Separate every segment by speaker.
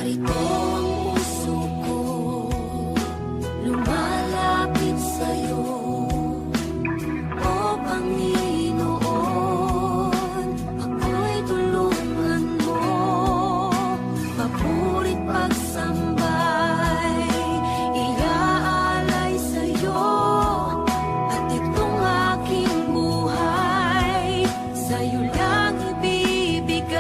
Speaker 1: Narito ang puso ko, lumalapit sa'yo, o Panginoon. Ako'y tulungan mo, papuri't pagsambay, iaalay sa'yo, at itong aking buhay, sa'yo lang ibibigay.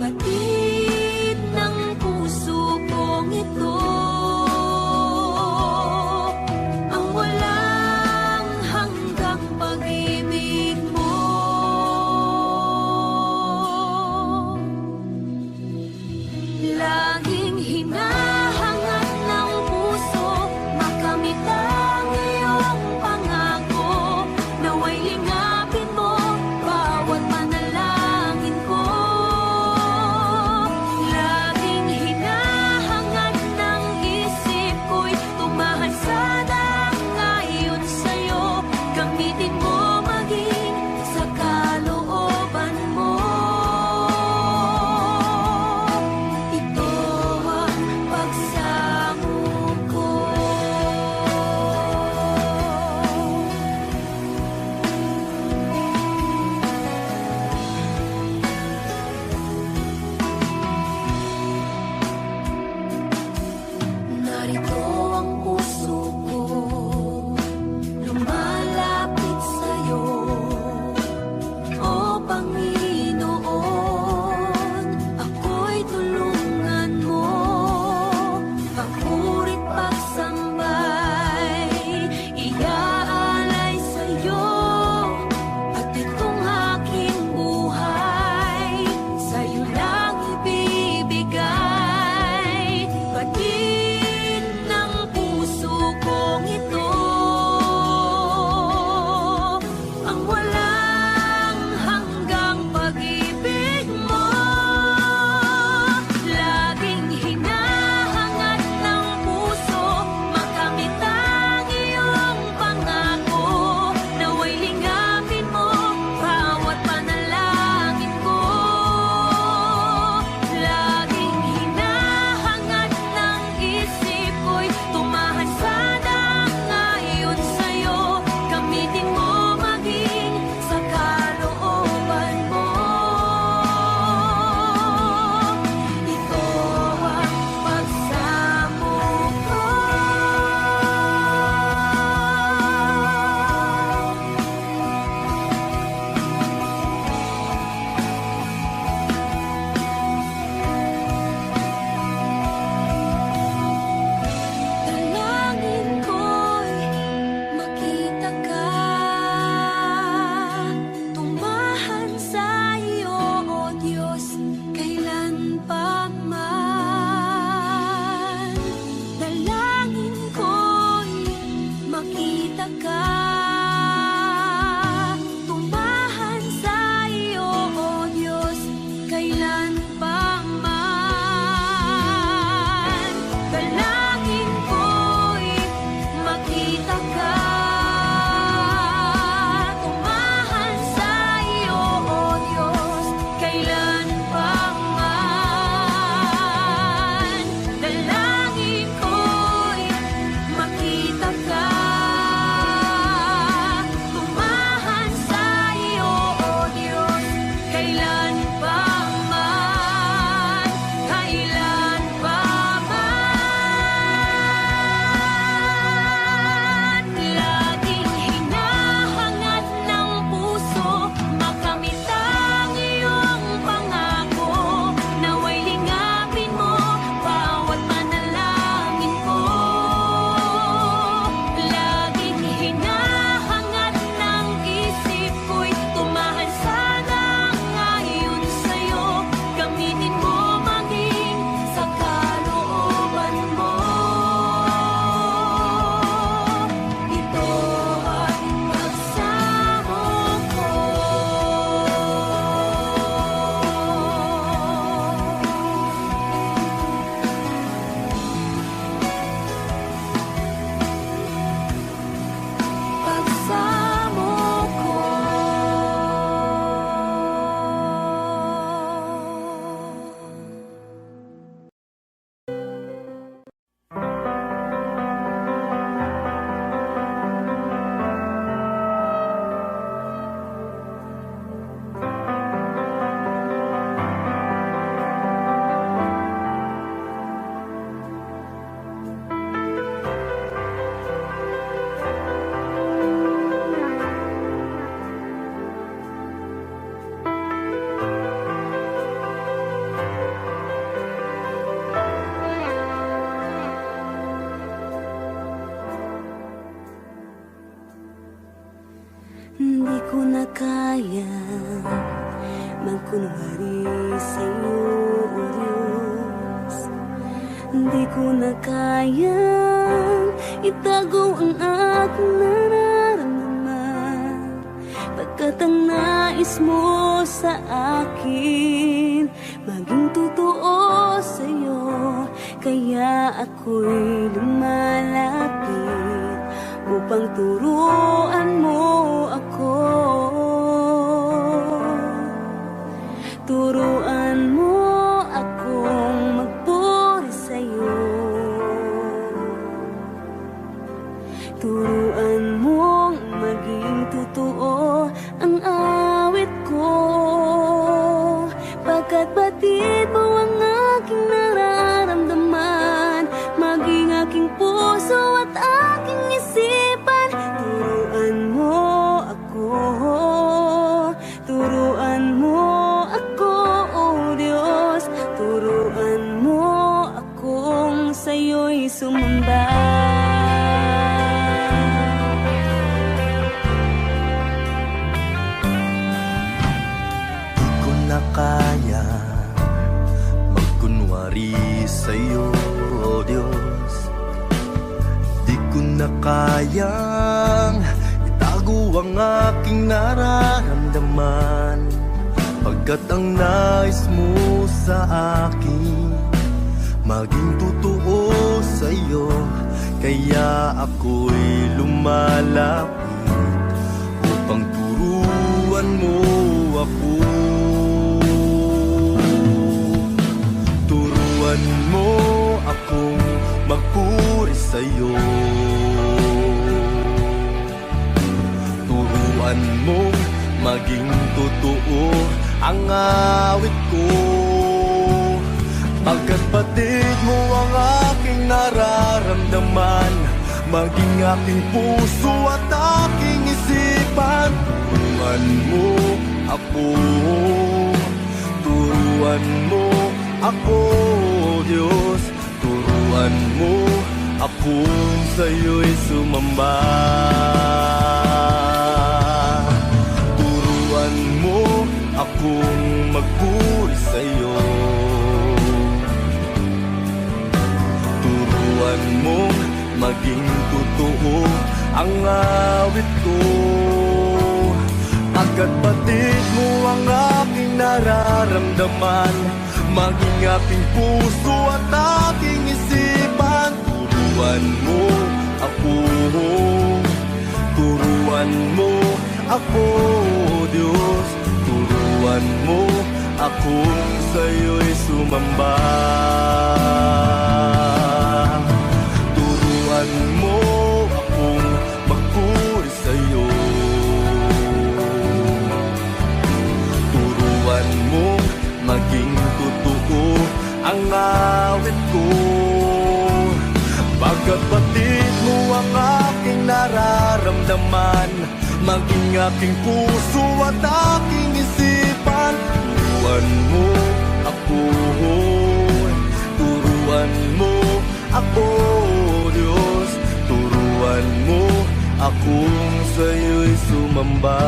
Speaker 1: Batid ng puso kong ito, ang walang hanggang pag-ibig mo. Laging hinahangad ng puso, makamit ang iyong pangako. Nawa'y lingapin mo bawat panalangin ko. Laging hinahangad ng isip ko'y tumahan sa ayon sa'yo. Gamitin mo maging sa kalooban mo. Ito ang kaya magkunwari sa'yo, O Diyos. Hindi ko na kayang itago ang aking nararamdaman, pagkat ang nais mo sa akin maging totoo sa'yo. Kaya ako'y lumalapit upang turuan mo ako. Turuan mo akong magpuri sa'yo. Turuan mong maging totoo ang awit ko, pagkat batid mo ang aking nararamdaman, maging aking puso at aking isipan. Turuan mo ako, turuan mo ako, O Diyos. Turuan mo akong sa'yo'y sumamba.
Speaker 2: Kaya magkunwari sa'yo, O Diyos. Di ko na kayang itago ang aking nararamdaman, pagkat ang nais mo sa akin maging totoo sa'yo. Kaya ako'y lumalapit upang turuan mo ako. Turuan mo akong magpuri sa'yo. Turuan mo maging totoo ang awit ko, pagkat batid mo ang aking nararamdaman, maging aking puso at aking isipan. Turuan mo ako, turuan mo ako, Diyos. Turuan mo akong sa'yo'y sumamba. Turuan mo akong magpuri sa'yo. Turuan mo maging totoo ang awit ko, pagkat batid mo ang aking nararamdaman, maging aking puso at aking isipan. Turuan mo ako, turuan mo ako, Diyos. Turuan mo akong sa'yo'y sumamba. Turuan mo akong magpuri sa'yo. Turuan mo maging totoo ang awit ko, pagkat batid mo ang aking nararamdaman, maging aking puso at aking isipan. Turuan mo ako, turuan mo ako, Diyos. Turuan mo akong sa'yo'y sumamba.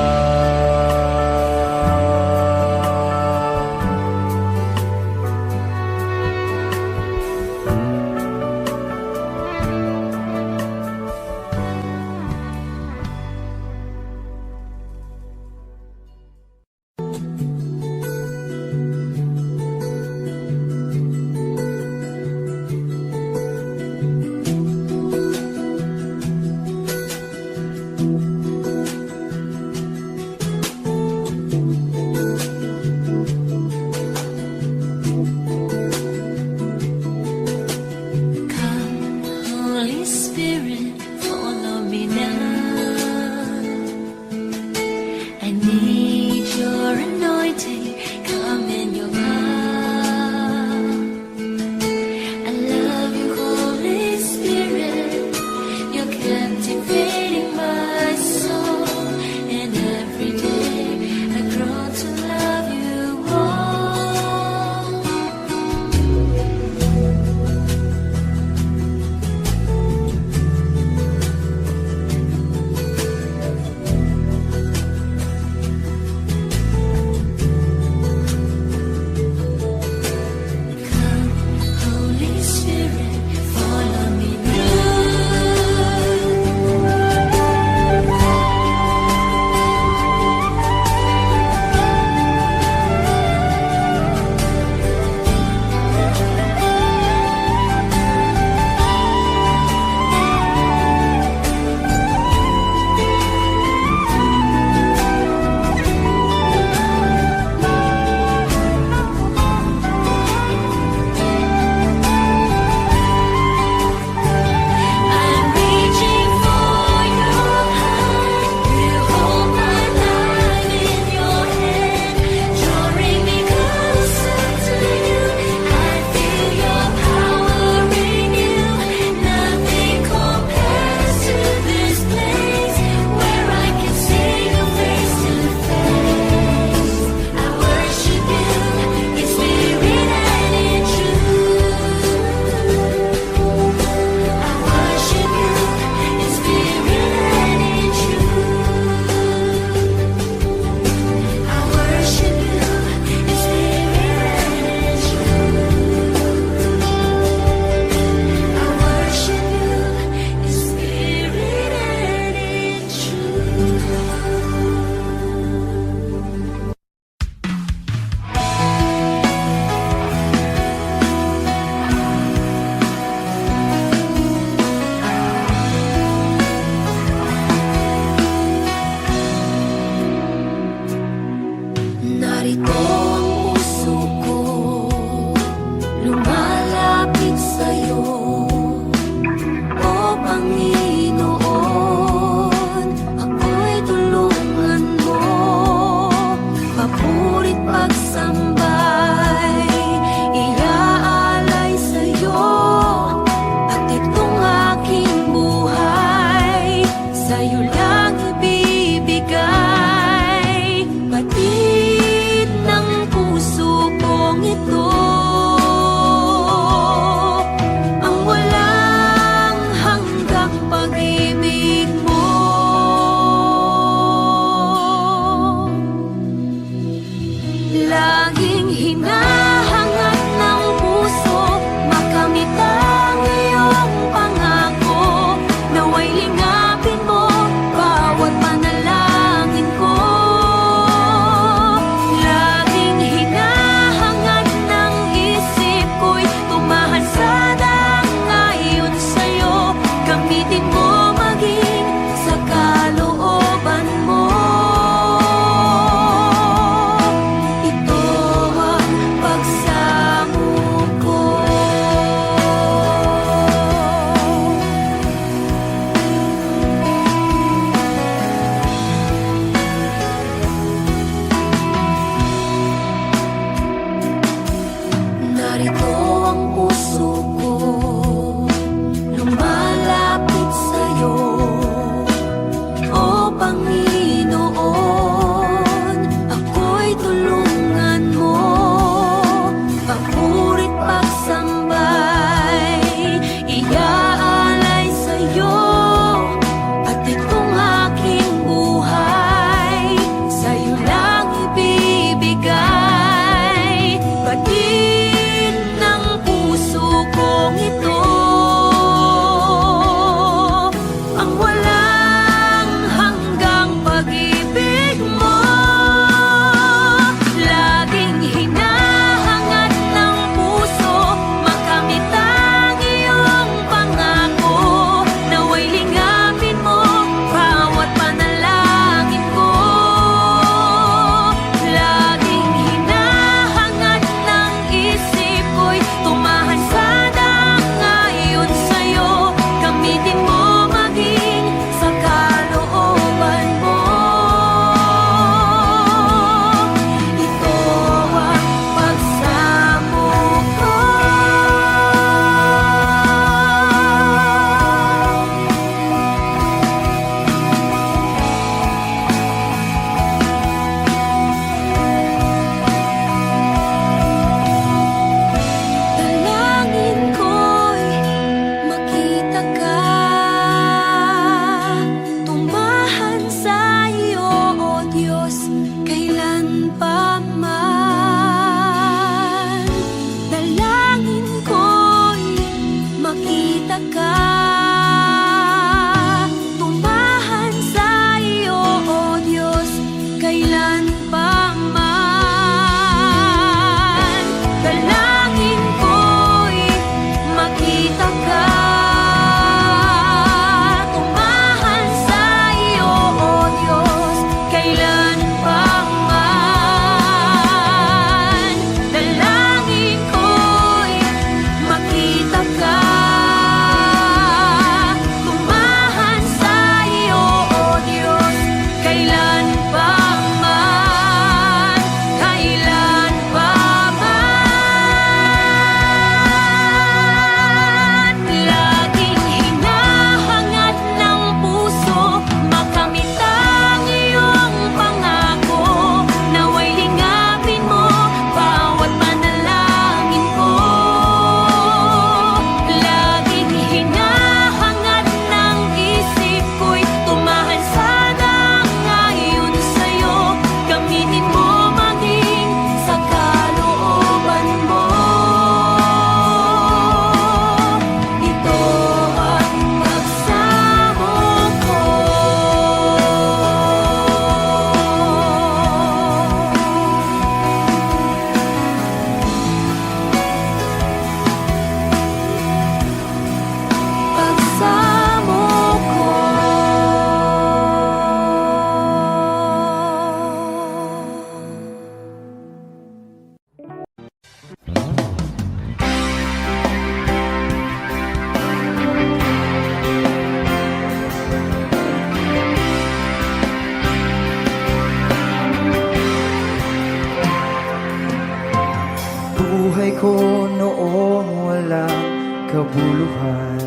Speaker 3: buhay ko noong walang kabuluhan.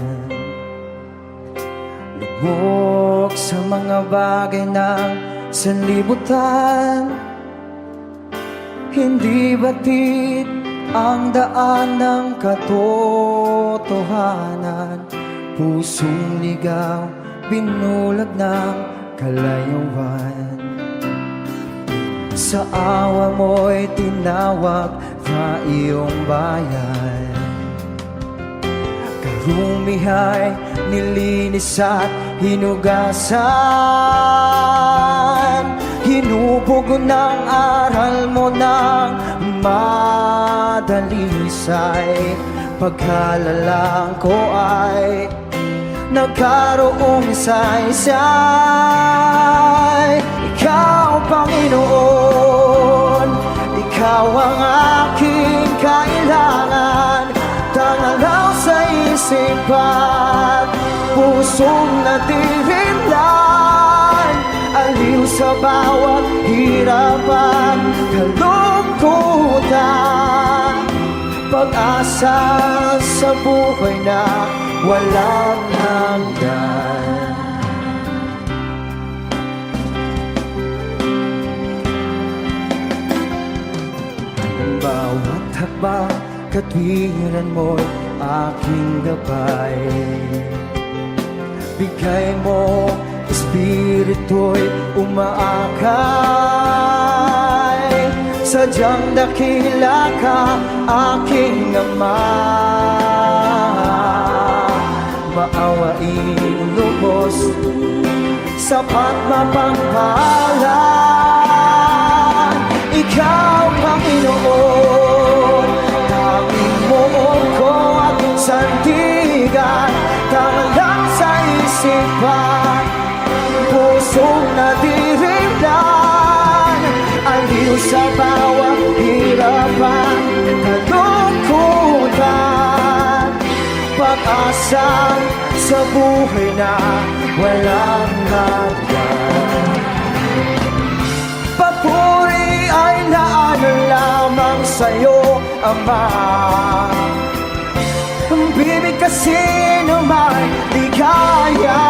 Speaker 3: Lubog sa mga bagay ng sanlibutan. Hindi batid ang daan ng katotohanan. Pusong ligaw, binulag ng kalayuan. Sa awa mo'y tinawag na iyong bayan. Karumihay, nilinis at hinugasan. Hinubog ng aral mo ng madalisay. Pagkalalang ko ay nagkaroong saysay. Ikaw, Panginoon, ikaw ang aking kailangan. Tangalaw sa isip at pusong natirimlan. Aliw sa bawat hirap at kalungkutan. Pag-asa sa buhay na walang hanggan. Bawat hakbang, katwiran mo'y aking gabay. Bigay mo, espiritu'y umaakay. Sadyang dakila ka, aking Ama. Maawain lubos, sapat mapagpalan. Ikaw, Panginoon, tanging mo ko at sandigan. Tanglang sa isipan, pusong nadirimlan. Aliw sa bawat hirapan, kalungkutan. Pag-asa sa buhay na walang hanggan. Papuri ay naanan lamang sa'yo, Ama. Ang bibig kasi naman ligaya.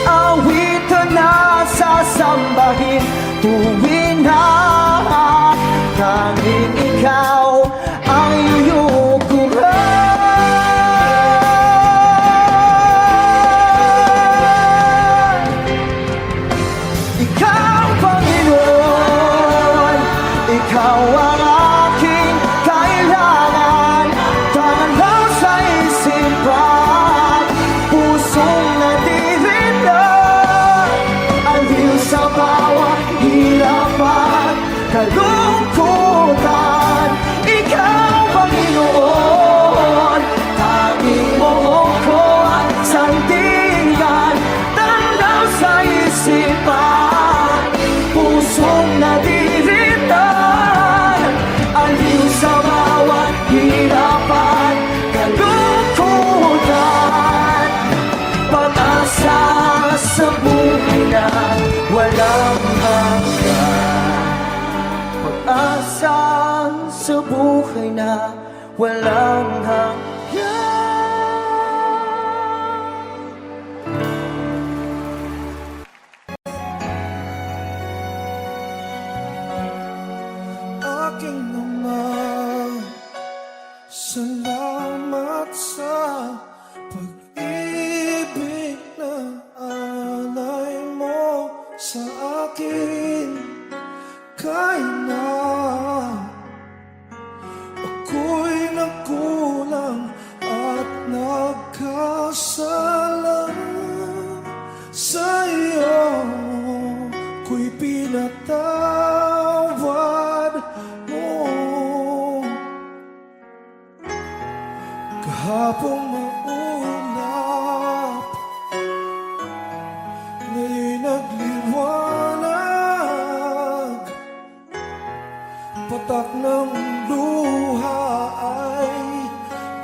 Speaker 3: Awitan na sasambahin tuwin na tanging ikaw ang iyukuran. Ikaw, Panginoon, ikaw ang aking kailangan. Tangalaw sa isipan, pusong nadirinlan. Aliw sa bawat hirapan, kalungkutan. Ikaw, Panginoon, tanging mo ko at sandigan. Tangalaw sa isipan, pusong nadirinlan. Aliw sa bawat hirapan, kalungkutan. Pag-asa sa buhay na walang hanggan. Pag-asa sa buhay na walang hanggan. Aking Ama, salamat sa pag-ibig na alay mo sa akin. Kahit na ako'y nagkulang at nagkasala sa iyo, ko'y pinatawad mo. Kahapong maulap, ngayon'y nagliwanag. Patak ng luha ay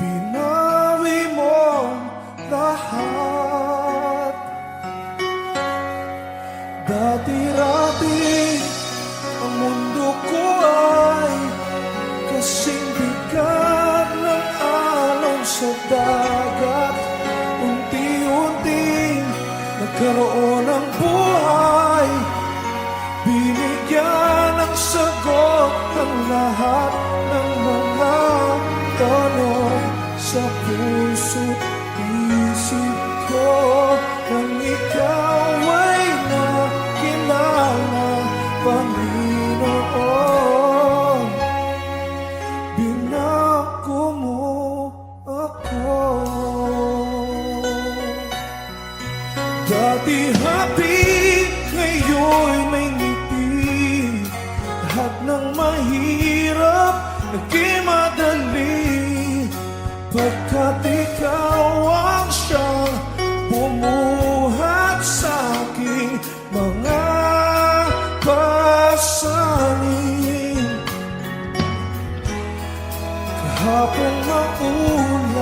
Speaker 3: pinawi mo lahat. Dati-rati ang mundo ko ay
Speaker 4: nagkaroon ng buhay. Binigyan ng sagot ang lahat ng mga tanong sa puso't isip ko. Nang ikaw ay nakilala, Panginoon, binago mo ako. Dati happy, ngayon may ngiti. Lahat ng mahirap, naging madali. Pagkat ikaw ang siyang bumuhat sa aking mga pasanin. Kahapon maulan,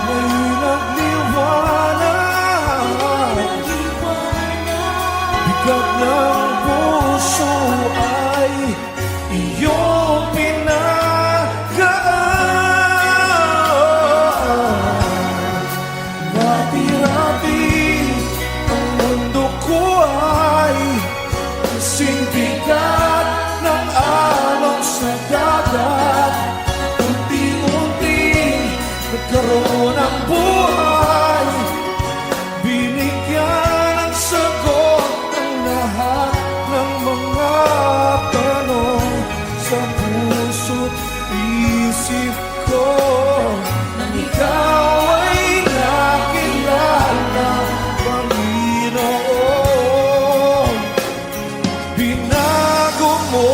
Speaker 4: ngayon nagliwanag. Bigat ng puso ay iyong pinagaan. Rapi-rapi ang mundo ko ay kasing bigat ng alon sa dagat. Unti-unti nagkaroon ng buhay. Binigyan ng sagot ang lahat ng mga tanong sa puso't isip ko. Nang ikaw ay nakilala, Panginoon, binago mo.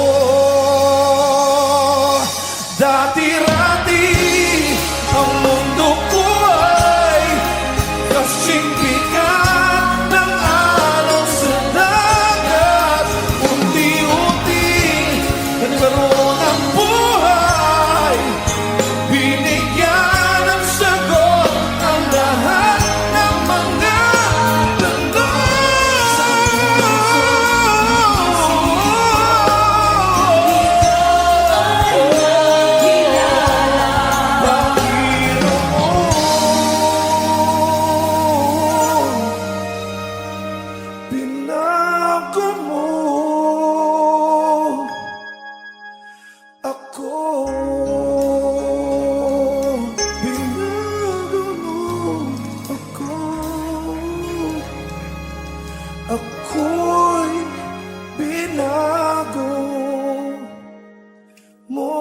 Speaker 4: Dati-rati ang mundo ko ay kasing bigat ng alon sa dagat. Unti-unti nagkaroon ng buhay. Binigyan ng sagot ang lahat ng mga binago mo ako. Binago mo ako. Ako'y binago mo.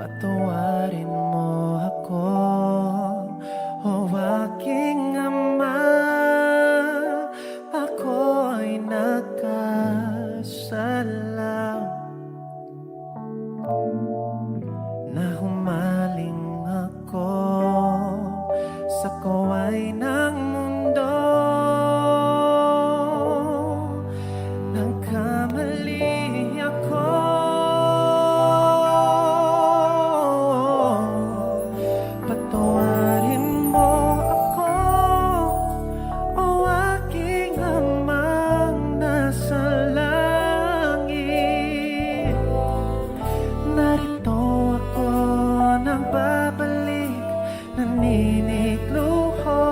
Speaker 5: Patawarin mo ako, o aking Ama. Ako'y nagkasala na humaling ako sa kaway ng mundo. Nagkamali ako, patawarin mo ako, o aking Amang nasa langit. Narito ako nang babalik, naninigluho.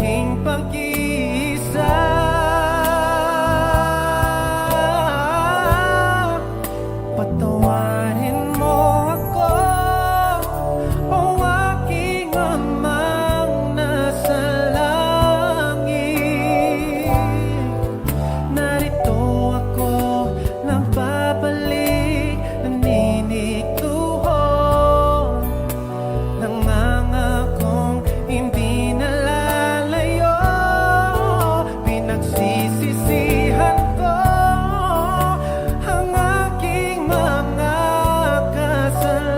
Speaker 5: aking pag-iisa. Patawarin mo ako, o aking amang nasa langit. Narito ako, nagbabalik, naninituhon, nangangakong hindi nalalayo. Pinagsisisihan ko ang aking mga kasalanan.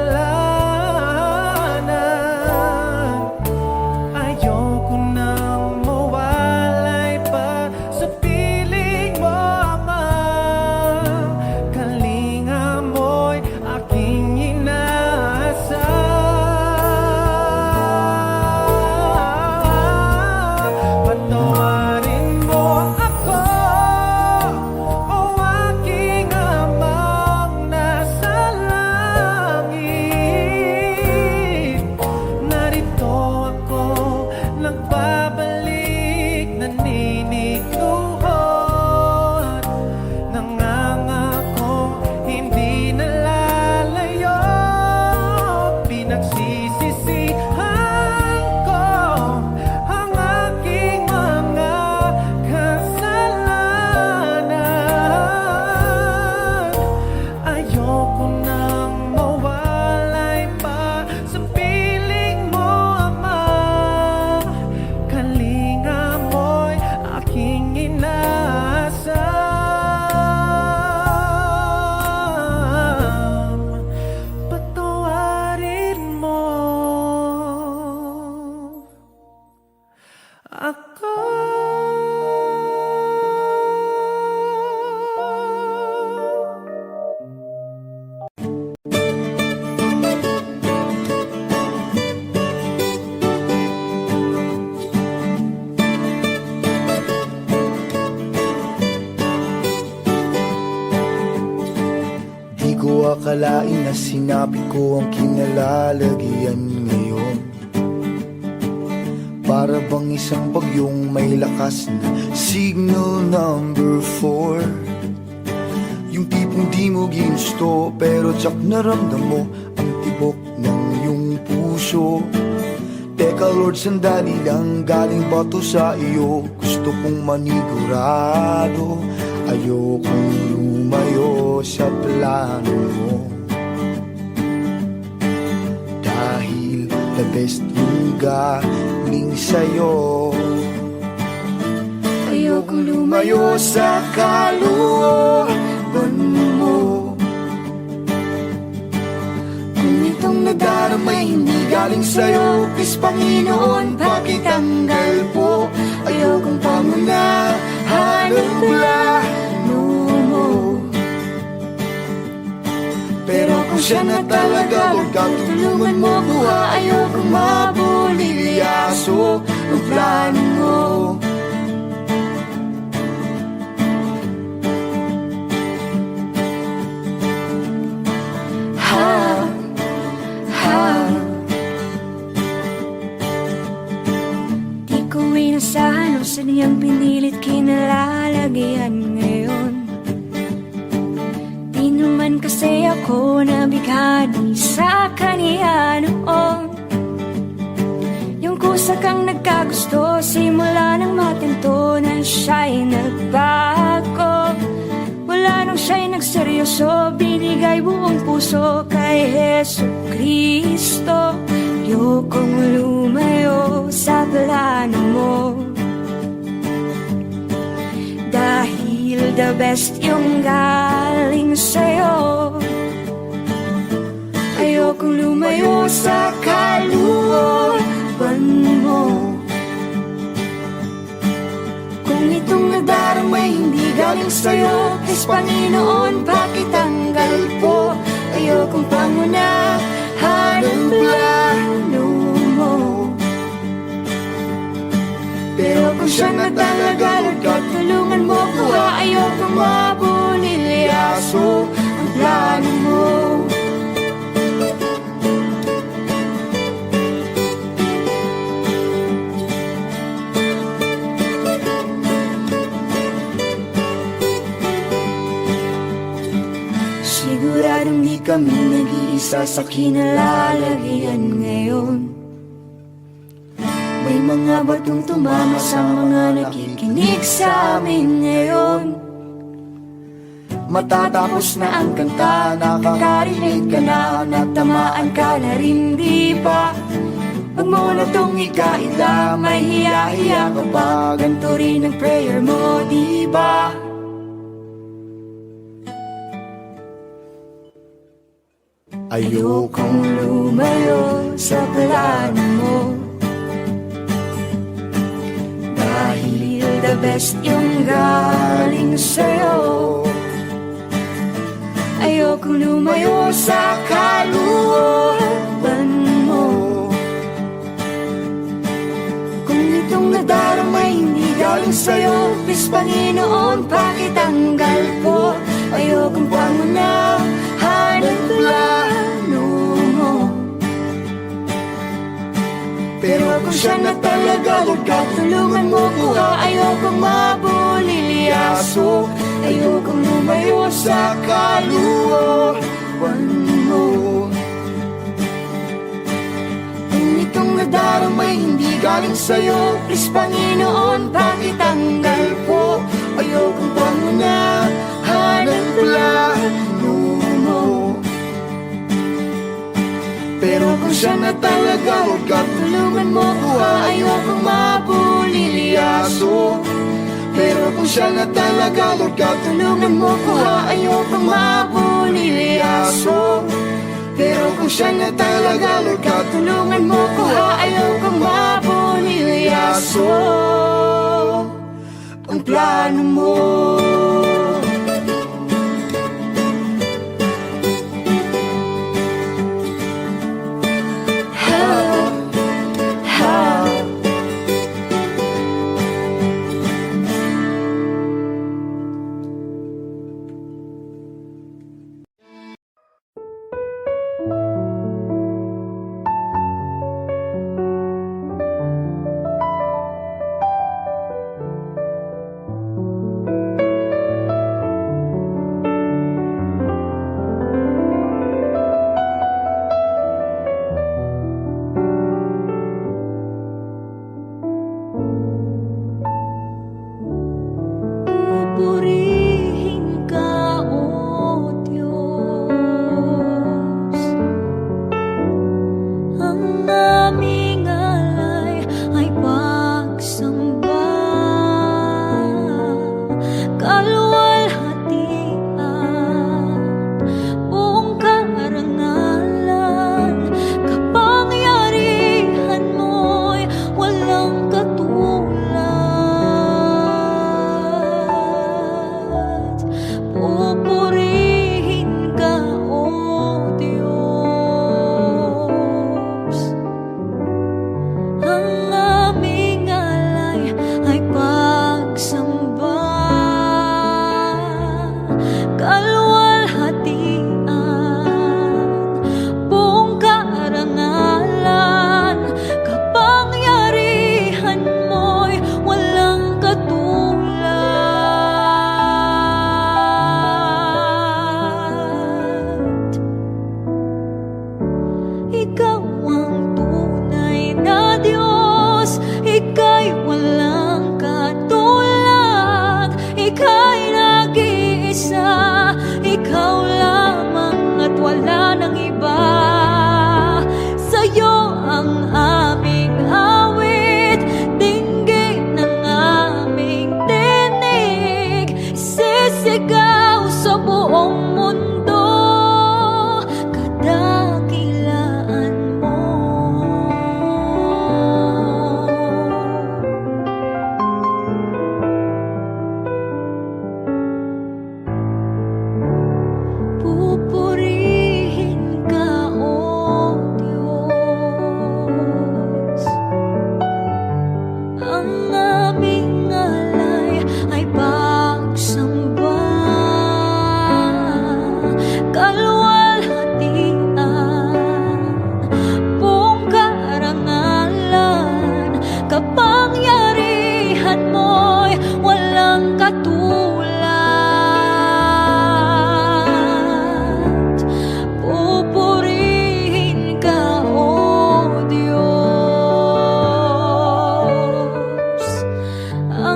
Speaker 5: Ayoko nang mawalay pa sa piling mo, Ama. Kalinga mo'y aking inaasam. Patawarin mo ako, o aking amang nasa langit. Narito ako, nagbabalik, naninituhon, nangangakong hindi nalalayo. Pinagsisisihan ko ang aking mga kasalanan. Ayoko nang mawalay pa sa piling mo, Ama. Kalinga mo'y aking inaasam. Patawarin mo ako.
Speaker 3: Di ko akalain na sinabi ko ang kinalalagyan ngayon. Para bang isang bagyong may lakas na signal number 4. Yung tipong di mo ginusto pero tsak naramdam mo ang tibok ng iyong puso. Teka Lord, sandali lang, galing ba to sa iyo? Gusto kong manigurado, ayokong lumayo sa plano mo. Dahil the best yung galing sa'yo. Ayokong lumayo sa kalooban mo. Kung itong nadaramay hindi galing sa'yo, please Panginoon, pakitanggal po. Ayokong pangunahan ang plano mo. Pero kung siya na talaga, huwag ka tulungan mo ko, ha. Ayokong mabulilyaso ang plano mo.
Speaker 1: Di ko inasahan o sadyang pinilit kinalalagyan ngayon. Di naman kasi ako nabigani sa kaniya noon. Yung kusa kang nagkagusto, simula nang matanto na siya'y nagbago. Wala nang siya'y nagseryoso, binigay buong puso kay Jesu Kristo. Ayokong lumayo sa plano mo, dahil the best yung galing sa'yo. Ayokong lumayo sa kalooban mo. Kung itong nadaramay hindi galing sa'yo, please Panginoon, pakitanggal po. Ayokong pangunahan ang plano mo. Pero kung siya na talaga, Lord God, tulungan mo ko, ha. Ayokong mabulilyaso ang plano mo. kami nag-iisa sa kinalalagyan ngayon. May mga batong tumama sa mga nakikinig sa amin ngayon. Matatapos na ang kanta, nakakarinig ka na, natamaan ka na rin, di ba? Huwag mo na tong ikaila, may hiya-hiya ka pa, ganito rin ang prayer mo, di ba? Ayokong lumayo sa plano mo, dahil the best yung galing sa'yo. Ayokong lumayo sa kalooban mo, kung itong nadarama hindi galing sa'yo, please Panginoon, pakitanggal po. Ayokong pangunahan ang plano mo, pero kung siya na talaga, huwag ka tulungan mo ko. Ayokong mabulilyaso, ayokong lumayo sa kalooban mo. Kung itong nadarama hindi galing sa'yo, please Panginoon, pakitanggal po. Ayokong pangunahan ang plano mo, pero kung siya na talaga, huwag ka tulungan mo ko. Ayokong mabulilyaso, pero kung siya na talaga, huwag ka tulungan mo ko. Ayokong mabulilyaso, pero kung siya na talaga, huwag ka tulungan mo ko. Ayokong mabulilyaso ang plano mo. Purihin ka, O Diyos, ang aming alay ay pagsamba, kaluwalhatian, buong karangalan, kapangyarihan mo'y walang katulad.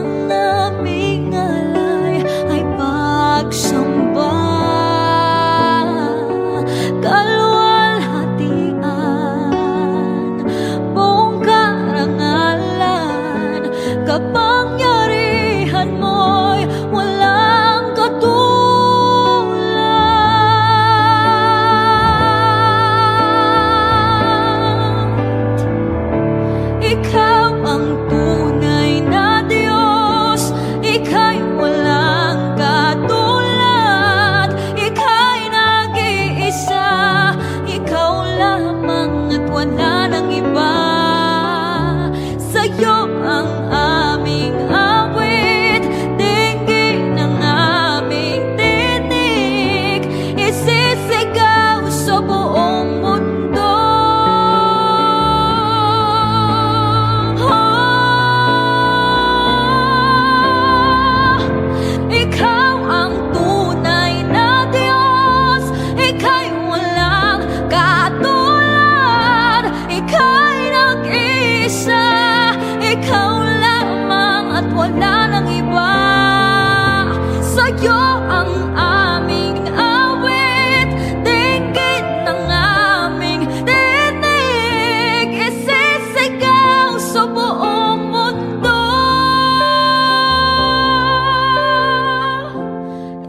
Speaker 1: ang aming alay ay pagsamba. Kaluwalhatian, buong karangalan, kapangyarihan mo'y walang katulad. Ikaw ang tunay na Diyos, ika'y walang katulad. Ika'y nag-iisa, ikaw lamang at wala nang iba. Sa'yo ang aming awit, dinggin ang aming tinig, isisigaw sa buong mundo. Ikaw ang tunay na Diyos, ika'y walang katulad. Ika'y nag-iisa, ikaw lamang at wala nang iba. Sa'yo ang aming awit, dinggin ang aming tinig, isisigaw sa buong mundo.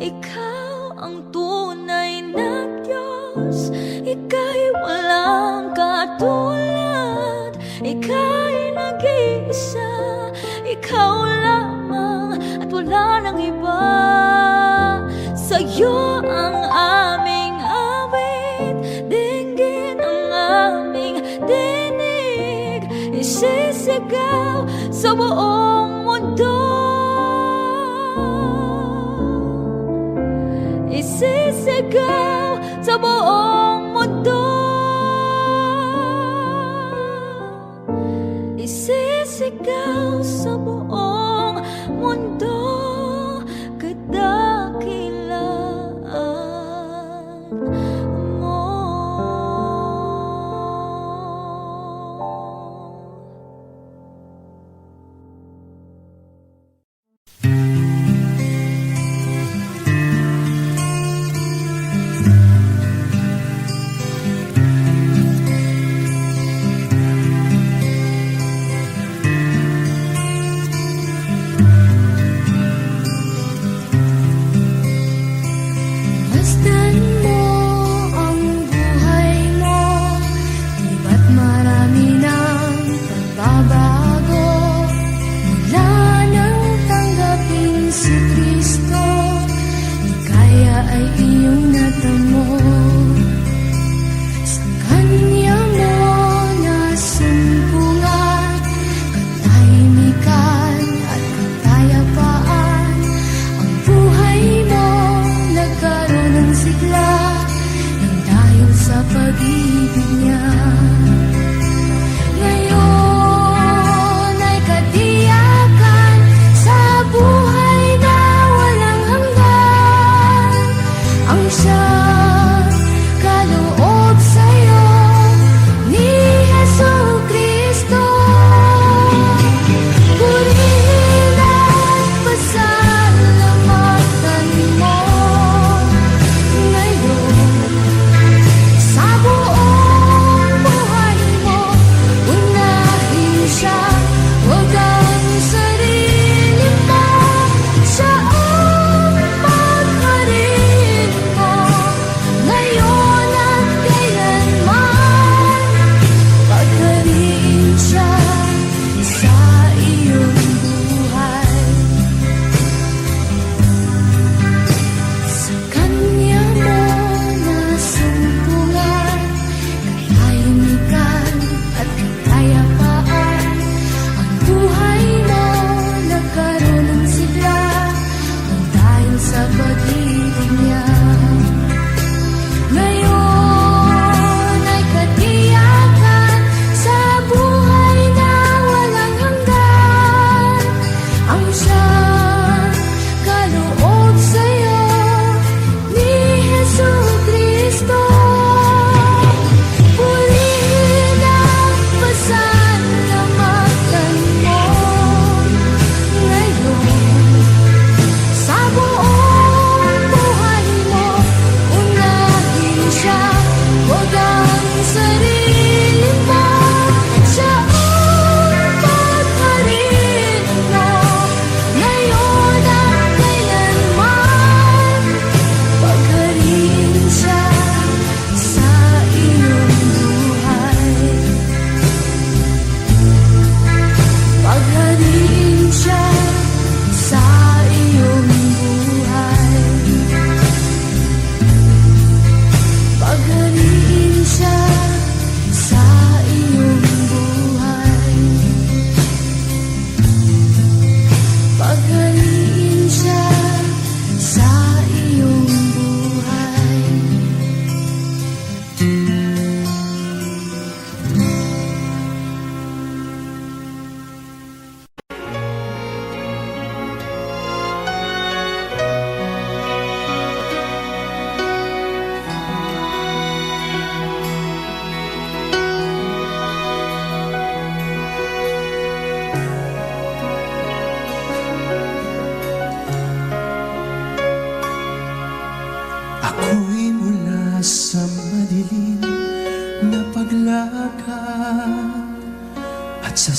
Speaker 1: Ikaw ang tunay na Diyos, ika'y walang katulad. Ika'y nag-iisa, ikaw lamang at wala nang iba. Sa'yo ang aming awit, dinggin ang aming tinig, isisigaw sa buong mundo. Isisigaw sa buong mundo. Isisigaw sa buong mundo. Kadakilaan mo.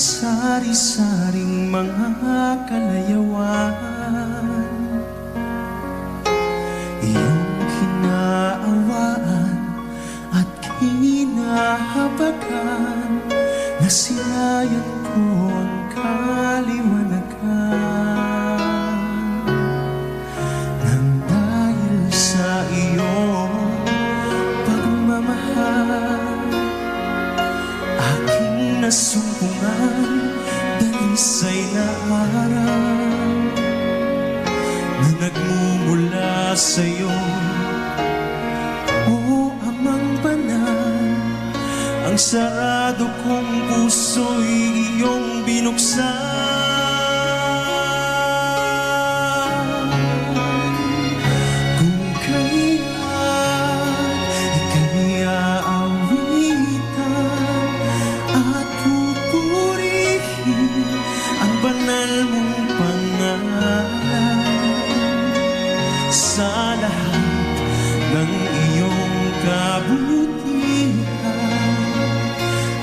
Speaker 5: sari-saring mga kalayawan, iyong hinaawaan at hinahabagan, nasilayan ko ang kaliwanagan. Nang dahil sa iyong pagmamahal, aking nasumpungan, dalisay na araw na nagmumula sa'yo, O Amang Banal. Ang sarado kong puso'y iyong binuksan. Kung kaya't ika'y aawitan at pupurihin ang banal mong pangalan, sa lahat ng iyong kabutihan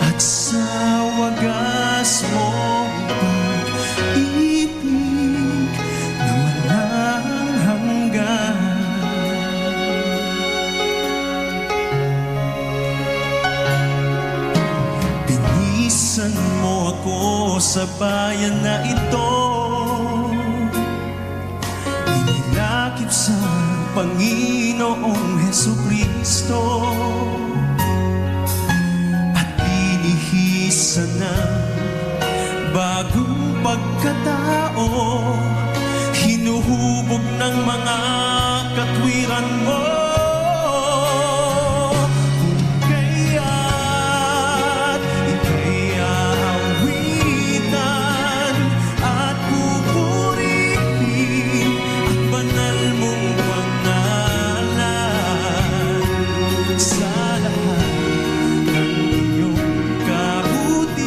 Speaker 5: at sa wagas mong pag-ibig na walang hanggan. Pinisan mo ako sa bayan na ito, inilakip sa Panginoong Hesukristo, at binihisan ng bagong pagkatao, hinuhubog ng mga katwiran mo. Kung kaya't ika'y aawitan at pupurihin ang banal mong pangalan, sa lahat ng iyong kabutihan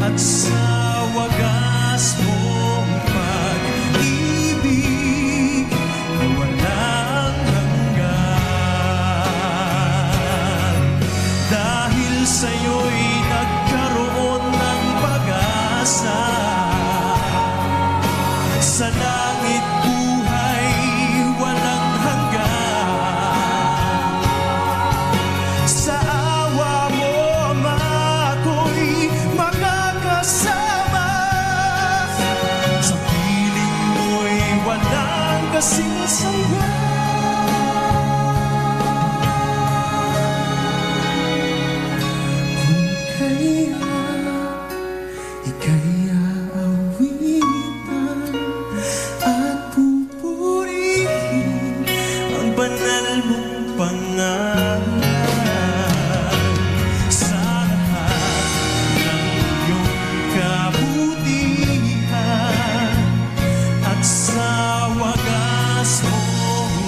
Speaker 5: at sa wagas mong pag-ibig na walang hanggan. Dahil sa'yo'y nagkaroon ng pag-asa, sa langit buhay walang hanggan. Sa awa mo, Ama, ako'y makakasama, sa piling mo'y walang kasing sangga. Kung kaya't ika'y aawitan at pupurihin ang banal mong pangalan, sa lahat ng iyong kabutihan at sa wagas mong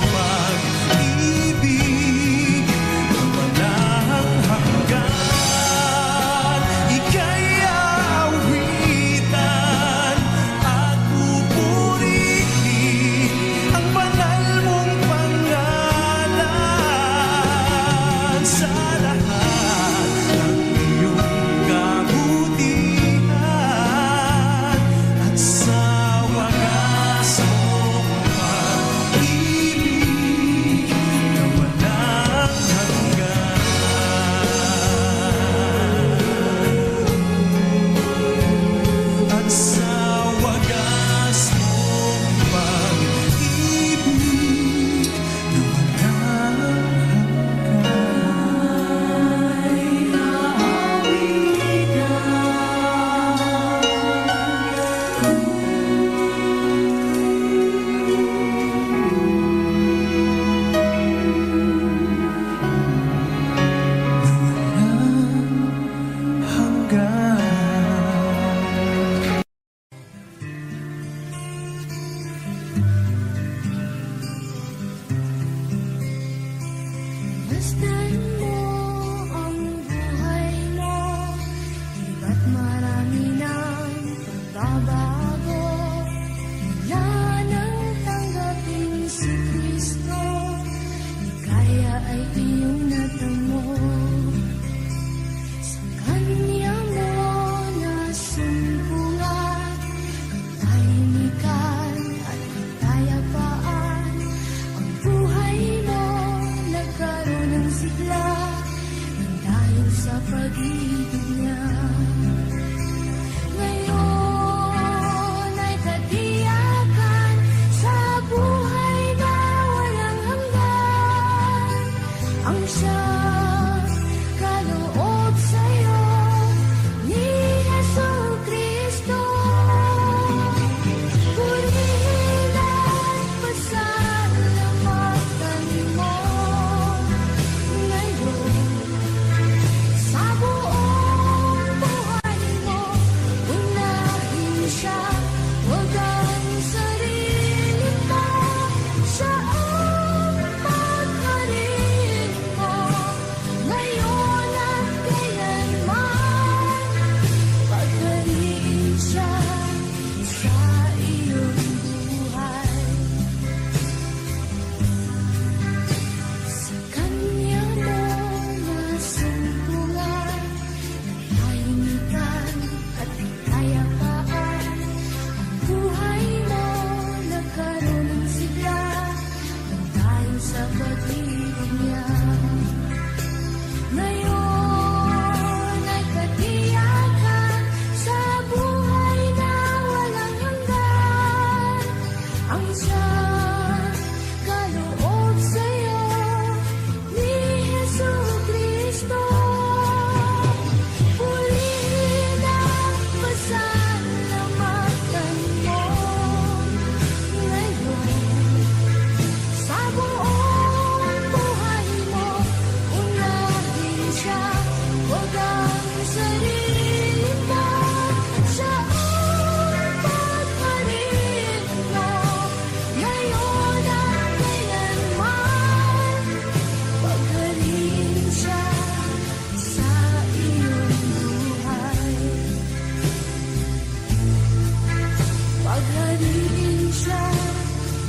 Speaker 1: Pagaliin siya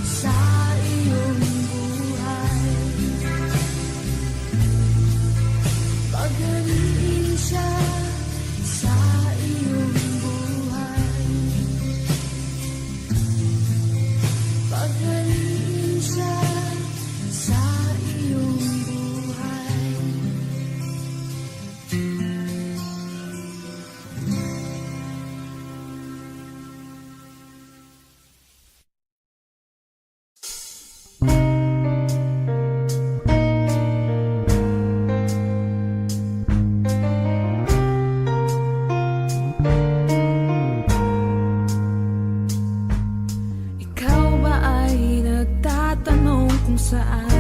Speaker 1: sa iyong buhay. Pagaliin siya sa iyong buhay. Pagaliin siya sa iyong buhay. Ikaw ba ay nagtatanong kung saan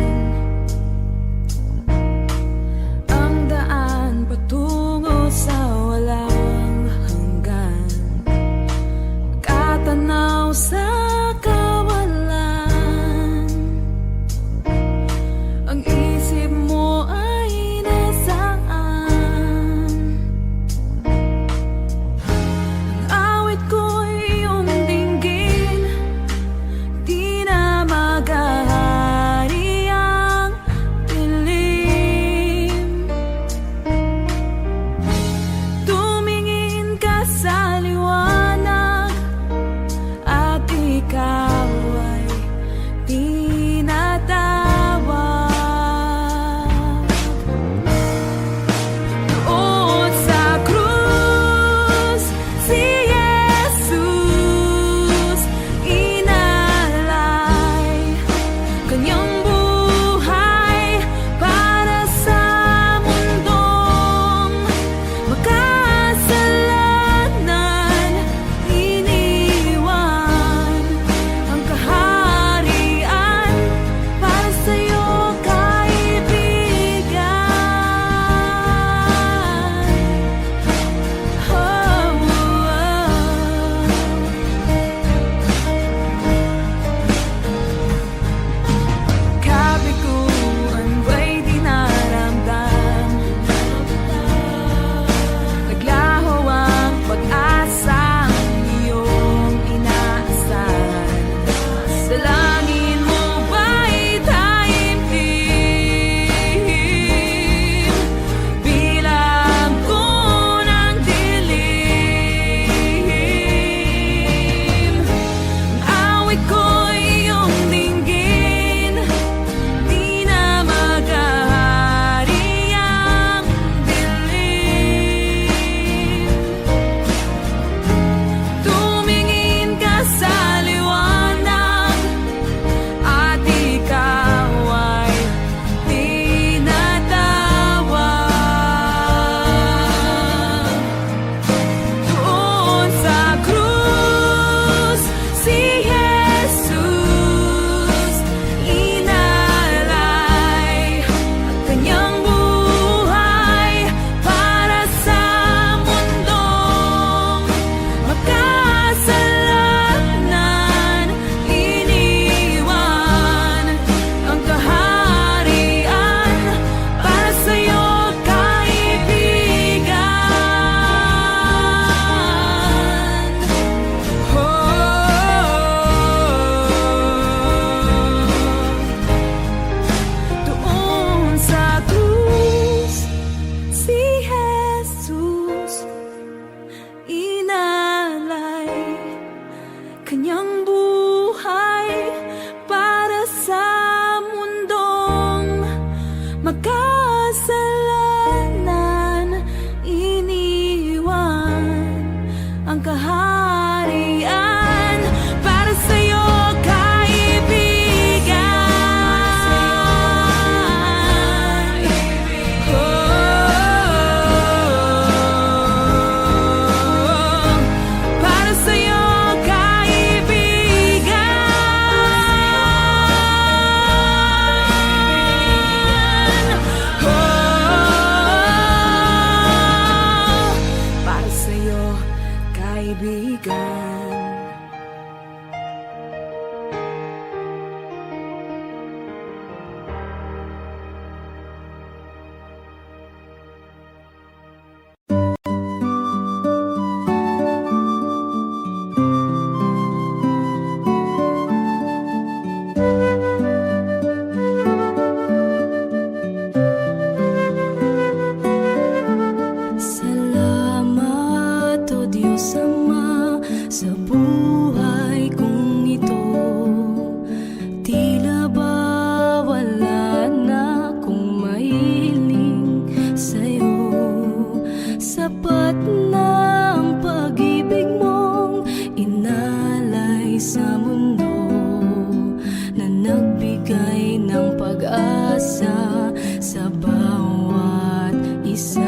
Speaker 1: ang daan patungo sa walang hanggan? Katanaw sa kawalan, ang isip mo ay nasaan? Ang awit ko'y iyong dinggin, di na maghahari ang dilim. Tumingin ka sa liwanag at ikaw ay tinatawag. Doon sa krus, si Jesus inalay kanyang buhay para sa mundong makasalanan. Iniwan ang kaharian para sa'yo, kaibigan. Kabiguan ba'y dinaramdam? Naglaho ang pag-asang iyong inaasahan. Dalangin mo ba'y taimtim? Bilang ko ng dilim, ang awit ko'y iyong dinggin, di na maghahari ang dilim. Tumingin ka sa liwanag at ikaw ay tinatawag. Doon sa krus, si Jesus inalay ang kanyang buhay para sa mundong makasalanan. Iniwan ang kaharian para sa'yo, kaibigan. Doon sa krus, si Jesus inalay kanyang buhay para sa mundong makasalanan. Iniwan ang kaharian para sa'yo, kaibigan. Para sa'yo, kaibigan. Para sa'yo, kaibigan. buhay kong ito, tila ba wala na akong mahiling sa'yo. Sapat na ang pag-ibig mong inalay sa mundo, na nagbigay ng pag-asa sa bawat isa.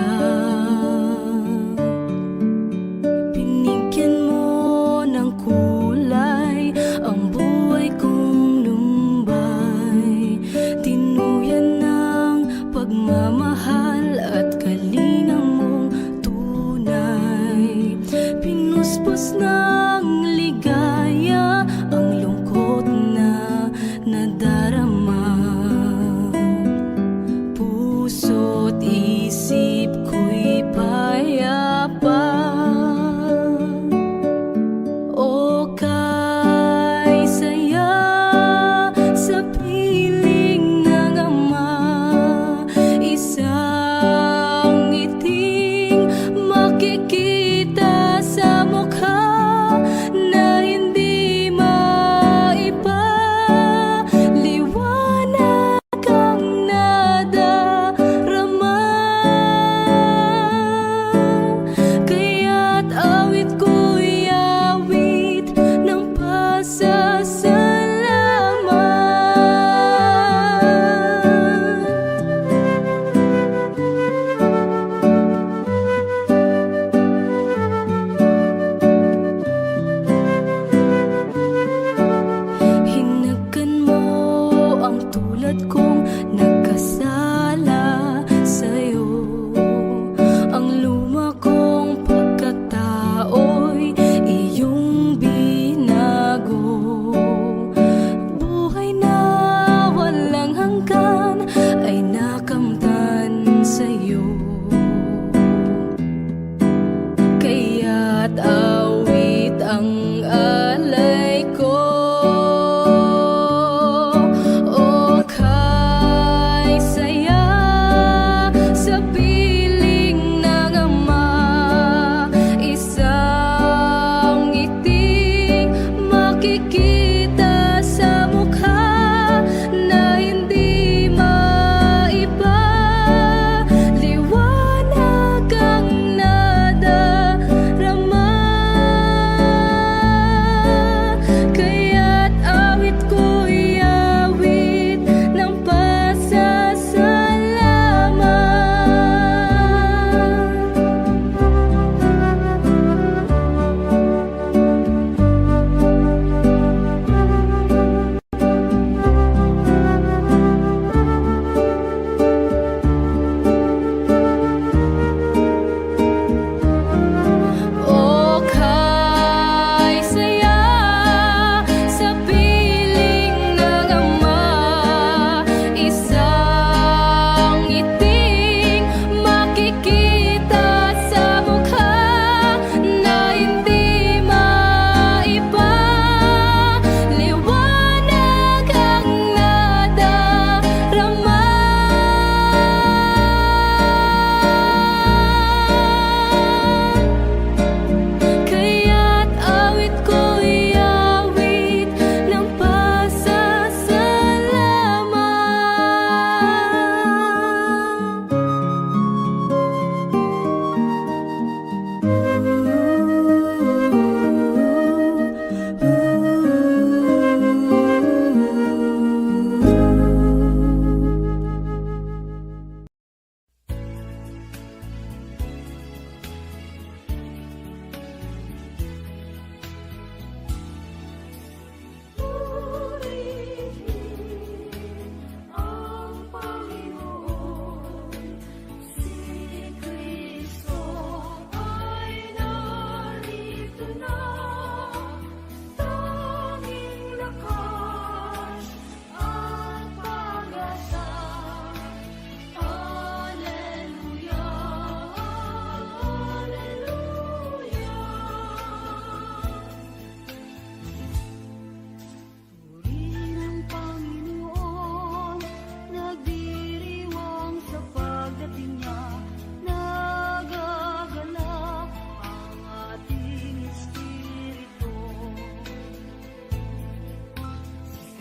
Speaker 1: Binigyan mo ng kulay ang buhay kong lumbay, tinuyan ng pagmamahal at kalinang mong tunay. Pinuspos ng ligaya ang lungkot na nadarama, puso't isip ko'y payapa. O kay saya sa piling ng ama, isang ngiting makikita sa mukha na hindi maipaliwanag ang nadarama. Kaya't awit ko'y awit ng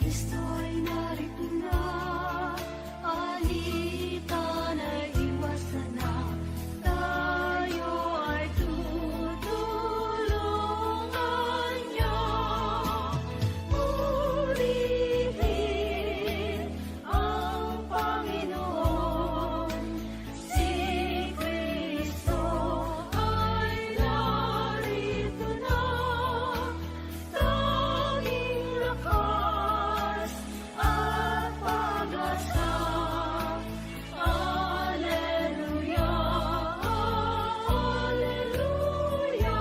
Speaker 1: Kristo'y narito na, alitan ay iwasan na, tayo ay tutulungan niya. Purihin ang Panginoon, si Kristo ay narito na, tanging lakas at pag-asa. Alleluia, Alleluia.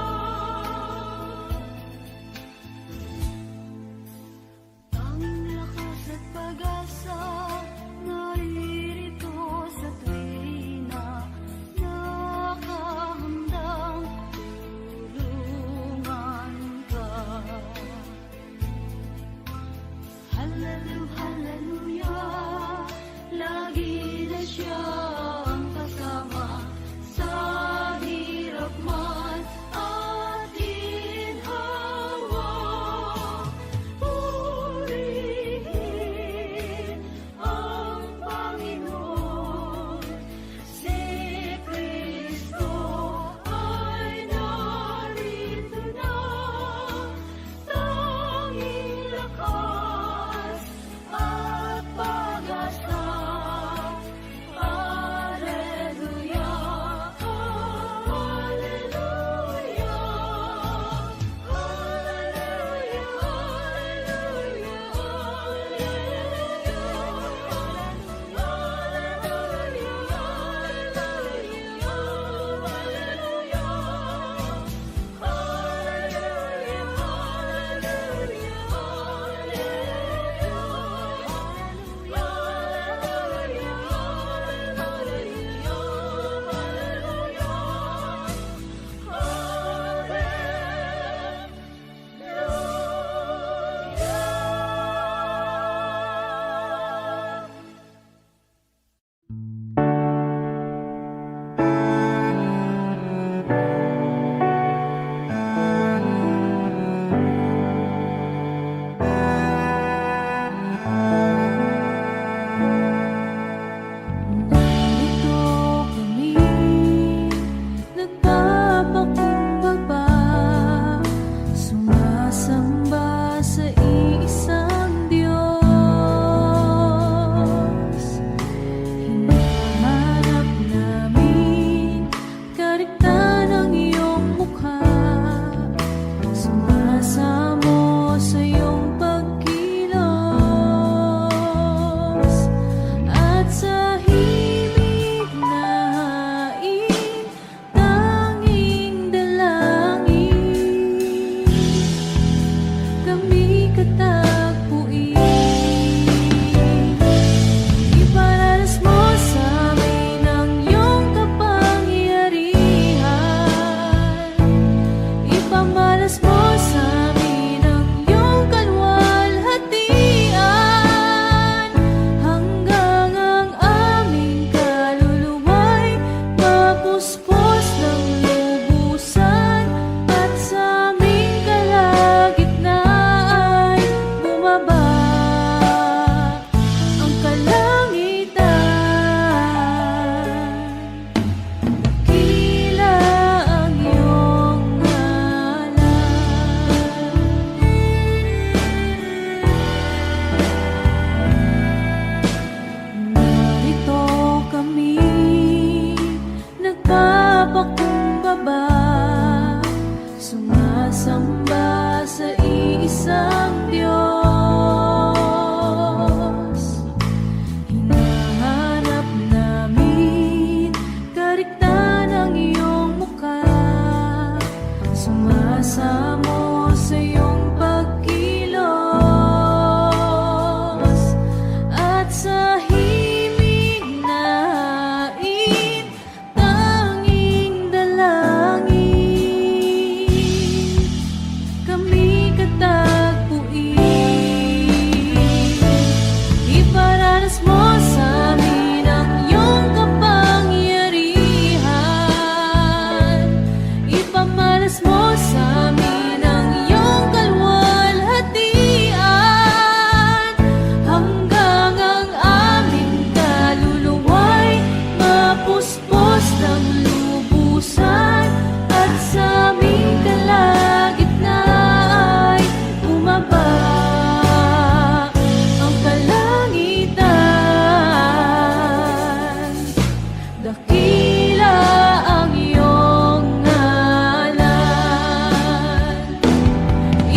Speaker 1: Tanging lakas at pag-asa, naririto sa tuwina, nakahandang tulungan ka. Hallelujah, lagi na siya ang kasama, sa hirap man at ginhawa. Purihin ang Panginoon, si Kristo ay narito na, tanging lakas at pag-asa. Alleluia, Alleluia, narito kami, nagpapakumbaba, sumasamba sa iisang Diyos. Hinahanap namin kariktan ng iyong mukha, sumasamo sa iyong pagkilos, at sa himig na hain, tanging dalangin, kami katagpuin. Iparanas mo sa amin ang iyong kapangyarihan, ipamalas mo sa amin ang iyong kalwalhatian, hanggang ang aming kaluluwa'y mapuspos ng lubusan, at sa aming kalagitnaan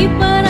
Speaker 1: ipara